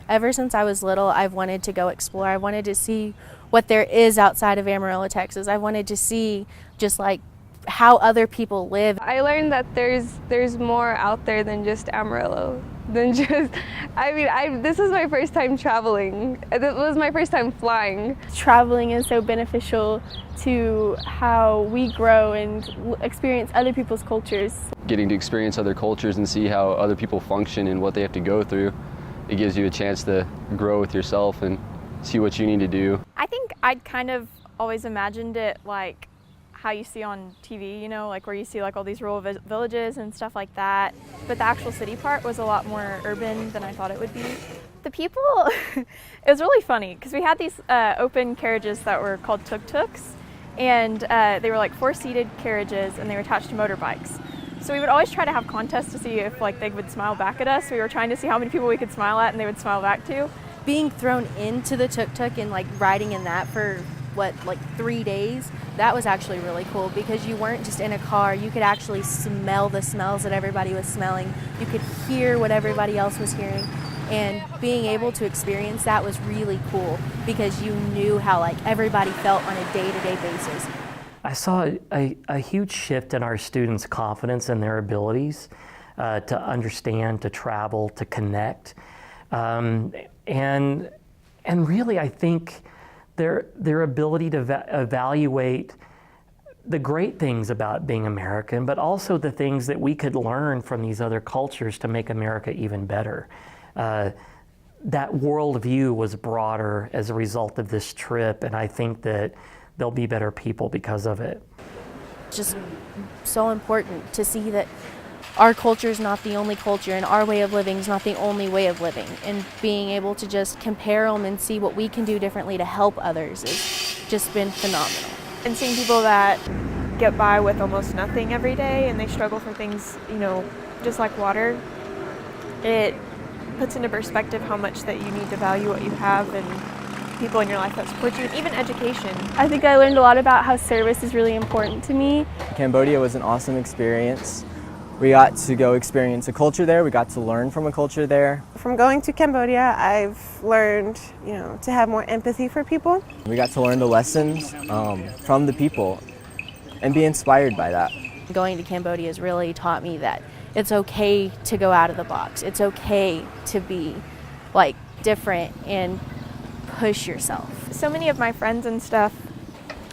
Ever since I was little, I've wanted to go explore. I wanted to see what there is outside of Amarillo, Texas. I wanted to see just like how other people live. I learned that there's more out there than just Amarillo. Than just, this is my first time traveling. This was my first time flying. Traveling is so beneficial to how we grow and experience other people's cultures. Getting to experience other cultures and see how other people function and what they have to go through, it gives you a chance to grow with yourself and see what you need to do. I think I'd kind of always imagined it like how you see on TV, you know, like where you see like all these rural villages and stuff like that. But the actual city part was a lot more urban than I thought it would be. The people, it was really funny because we had these open carriages that were called tuk-tuks, and they were like 4-seated carriages and they were attached to motorbikes. So we would always try to have contests to see if like they would smile back at us. We were trying to see how many people we could smile at and they would smile back to. Being thrown into the tuk-tuk and like riding in that for like 3 days, that was actually really cool because you weren't just in a car, you could actually smell the smells that everybody was smelling, you could hear what everybody else was hearing, and being able to experience that was really cool because you knew how like everybody felt on a day-to-day basis. I saw a huge shift in our students' confidence in their abilities to understand, to travel, to connect, and really I think their ability to evaluate the great things about being American, but also the things that we could learn from these other cultures to make America even better. That worldview was broader as a result of this trip, and I think that they'll be better people because of it. It's just so important to see that our culture is not the only culture and our way of living is not the only way of living, and being able to just compare them and see what we can do differently to help others has just been phenomenal. And seeing people that get by with almost nothing every day and they struggle for things, you know, just like water, it puts into perspective how much that you need to value what you have and people in your life that support you, and even education. I think I learned a lot about how service is really important to me. Cambodia was an awesome experience. We got to go experience a culture there. We got to learn from a culture there. From going to Cambodia, I've learned, to have more empathy for people. We got to learn the lessons from the people and be inspired by that. Going to Cambodia has really taught me that it's okay to go out of the box. It's okay to be like different and push yourself. So many of my friends and stuff,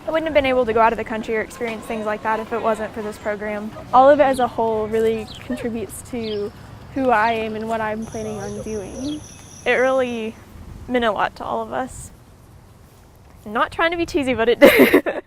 I wouldn't have been able to go out of the country or experience things like that if it wasn't for this program. All of it as a whole really contributes to who I am and what I'm planning on doing. It really meant a lot to all of us. I'm not trying to be cheesy, but it did.